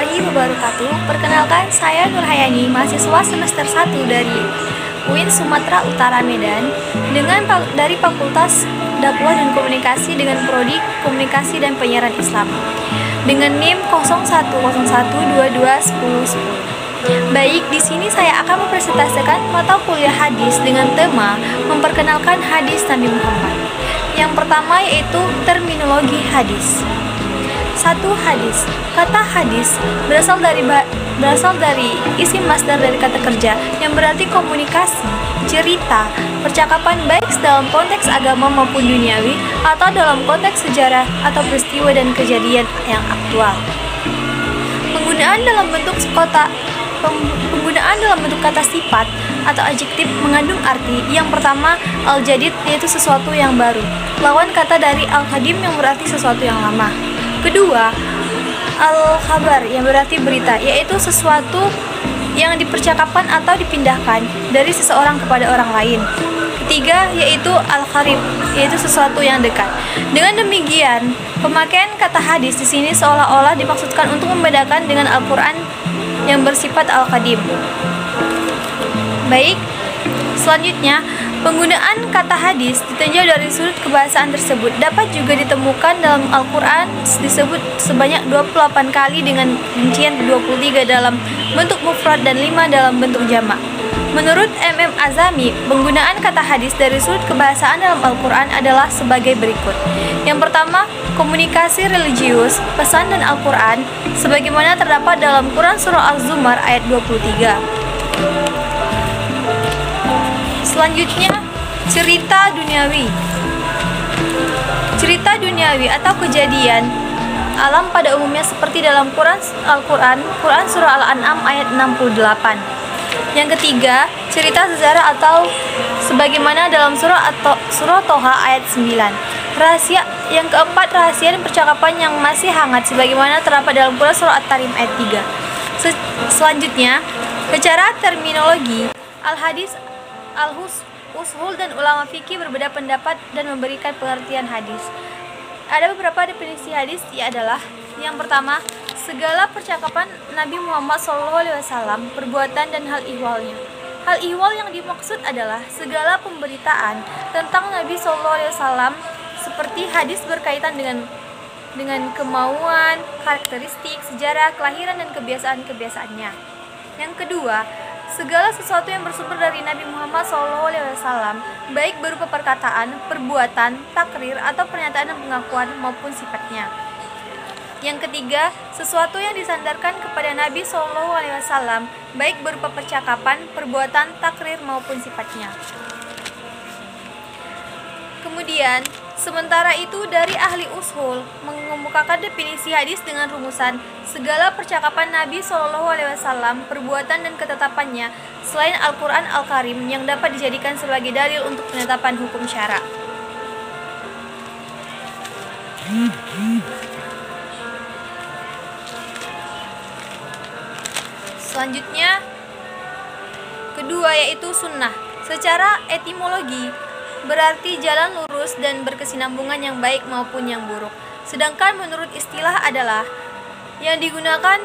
warahmatullahi wabarakatuh. Perkenalkan, saya Nurhayani, mahasiswa semester 1 dari UIN Sumatera Utara Medan dari Fakultas Dakwah dan Komunikasi dengan Prodi Komunikasi dan Penyiaran Islam dengan NIM 0101221010. Baik, di sini saya akan mempresentasikan mata kuliah hadis dengan tema memperkenalkan hadis Nabi Muhammad. Yang pertama yaitu terminologi hadis. 1. Hadis. Kata hadis berasal dari isim masdar dari kata kerja yang berarti komunikasi, cerita, percakapan baik dalam konteks agama maupun duniawi atau dalam konteks sejarah atau peristiwa dan kejadian yang aktual. Penggunaan dalam bentuk kata sifat atau adjektif mengandung arti yang pertama al-jadid yaitu sesuatu yang baru, lawan kata dari al-qadim yang berarti sesuatu yang lama. Kedua, al-khabar yang berarti berita, yaitu sesuatu yang dipercakapkan atau dipindahkan dari seseorang kepada orang lain. Ketiga, yaitu al-qarib, yaitu sesuatu yang dekat. Dengan demikian, pemakaian kata hadis di sini seolah-olah dimaksudkan untuk membedakan dengan Al-Qur'an yang bersifat al-qadim. Baik, selanjutnya penggunaan kata hadis ditinjau dari sudut kebahasaan tersebut dapat juga ditemukan dalam Al-Quran disebut sebanyak 28 kali dengan rincian 23 dalam bentuk mufrad dan 5 dalam bentuk jamak. Menurut MM Azami, penggunaan kata hadis dari sudut kebahasaan dalam Al-Quran adalah sebagai berikut. Yang pertama, komunikasi religius, pesan dan Al-Quran sebagaimana terdapat dalam Quran Surah Az-Zumar ayat 23. Selanjutnya, cerita duniawi. Cerita duniawi atau kejadian alam pada umumnya seperti dalam Quran Surah Al-An'am ayat 68. Yang ketiga, cerita sejarah atau sebagaimana dalam surah Toha ayat 9. Yang keempat, rahasia dan percakapan yang masih hangat sebagaimana terdapat dalam Quran Surah At-Tarim ayat 3. Selanjutnya, secara terminologi, al-hadis, al-ushul dan ulama fikih berbeda pendapat dan memberikan pengertian hadis. Ada beberapa definisi hadis, adalah yang pertama, segala percakapan Nabi Muhammad SAW, perbuatan dan hal ihwalnya. Hal ihwal yang dimaksud adalah segala pemberitaan tentang Nabi SAW seperti hadis berkaitan dengan kemauan, karakteristik, sejarah, kelahiran dan kebiasaan-kebiasaannya. Yang kedua, segala sesuatu yang bersumber dari Nabi Muhammad SAW, baik berupa perkataan, perbuatan, takrir, atau pernyataan dan pengakuan maupun sifatnya. Yang ketiga, sesuatu yang disandarkan kepada Nabi SAW, baik berupa percakapan, perbuatan, takrir, maupun sifatnya. Kemudian, sementara itu dari ahli ushul mengemukakan definisi hadis dengan rumusan segala percakapan Nabi SAW, perbuatan dan ketetapannya selain Al-Quran Al-Karim yang dapat dijadikan sebagai dalil untuk penetapan hukum syara. Selanjutnya, kedua yaitu sunnah. Secara etimologi berarti jalan lurus dan berkesinambungan yang baik maupun yang buruk. Sedangkan menurut istilah yang digunakan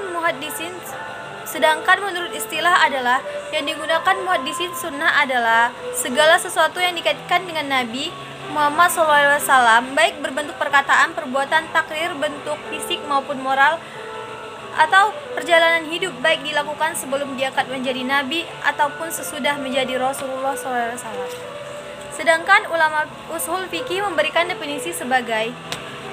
muhaddisin sunnah adalah segala sesuatu yang dikaitkan dengan Nabi Muhammad SAW, baik berbentuk perkataan, perbuatan, takrir, bentuk fisik maupun moral, atau perjalanan hidup baik dilakukan sebelum diangkat menjadi Nabi ataupun sesudah menjadi Rasulullah SAW. Sedangkan ulama ushul fikih memberikan definisi sebagai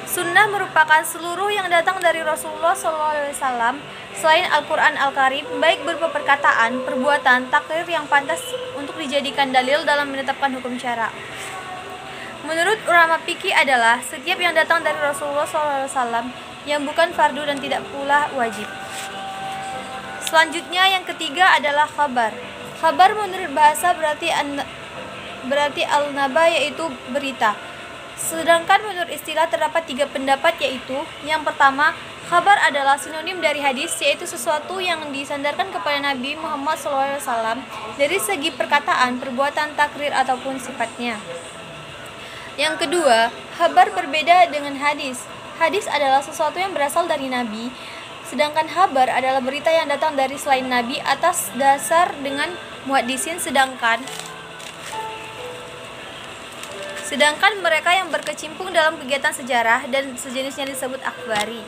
sunnah merupakan seluruh yang datang dari Rasulullah SAW selain Al-Quran Al-Karim, baik berupa perkataan, perbuatan, takrir yang pantas untuk dijadikan dalil dalam menetapkan hukum syara. Menurut ulama fikih adalah setiap yang datang dari Rasulullah SAW yang bukan fardu dan tidak pula wajib. Selanjutnya yang ketiga adalah khabar. Khabar menurut bahasa berarti al-naba yaitu berita. Sedangkan menurut istilah terdapat 3 pendapat yaitu yang pertama, khabar adalah sinonim dari hadis yaitu sesuatu yang disandarkan kepada Nabi Muhammad SAW dari segi perkataan, perbuatan, takrir ataupun sifatnya. Yang kedua, khabar berbeda dengan hadis. Hadis adalah sesuatu yang berasal dari Nabi Sedangkan khabar adalah berita yang datang dari selain Nabi atas dasar dengan muhaddisin, sedangkan mereka yang berkecimpung dalam kegiatan sejarah dan sejenisnya disebut akhbari.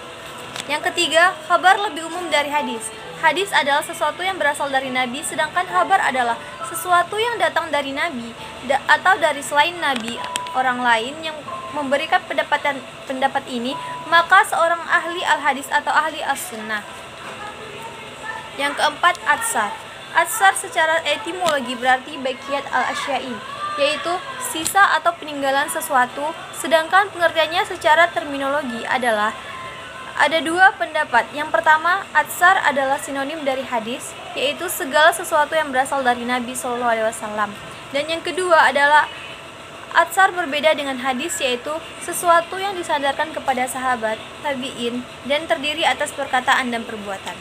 Yang ketiga, khabar lebih umum dari hadis. Hadis adalah sesuatu yang berasal dari Nabi, sedangkan khabar adalah sesuatu yang datang dari Nabi atau dari selain Nabi orang lain yang memberikan pendapat ini, maka seorang ahli al-hadis atau ahli as-sunnah. Yang keempat, atsar. Atsar secara etimologi berarti baqiat al-asya'i, yaitu sisa atau peninggalan sesuatu, sedangkan pengertiannya secara terminologi adalah ada dua pendapat. Yang pertama, atsar adalah sinonim dari hadis, yaitu segala sesuatu yang berasal dari Nabi SAW. Dan yang kedua adalah atsar berbeda dengan hadis, yaitu sesuatu yang disandarkan kepada sahabat, tabi'in, dan terdiri atas perkataan dan perbuatan.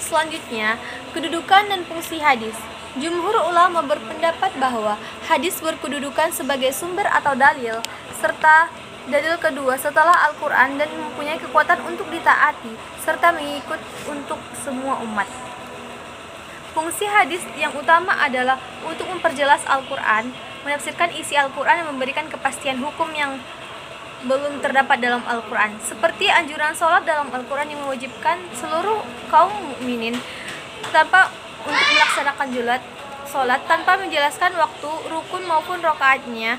Selanjutnya, kedudukan dan fungsi hadis. Jumhur ulama berpendapat bahwa hadis berkedudukan sebagai sumber atau dalil, serta dalil kedua setelah Al-Quran, dan mempunyai kekuatan untuk ditaati serta mengikut untuk semua umat. Fungsi hadis yang utama adalah untuk memperjelas Al-Quran, menafsirkan isi Al-Quran, dan memberikan kepastian hukum yang belum terdapat dalam Al-Quran, seperti anjuran sholat dalam Al-Quran yang mewajibkan seluruh kaum mukminin untuk melaksanakan sholat tanpa menjelaskan waktu, rukun maupun rokaatnya.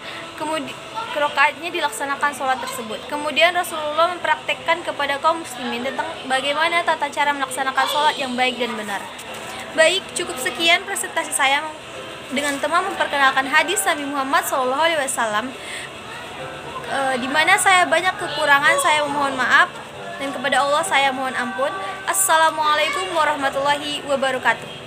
Rokaatnya dilaksanakan sholat tersebut. Kemudian Rasulullah mempraktekkan kepada kaum muslimin tentang bagaimana tata cara melaksanakan sholat yang baik dan benar. Baik, cukup sekian presentasi saya dengan tema memperkenalkan hadis Nabi Muhammad SAW. Di mana saya banyak kekurangan, saya mohon maaf, dan kepada Allah saya mohon ampun. Assalamualaikum warahmatullahi wabarakatuh.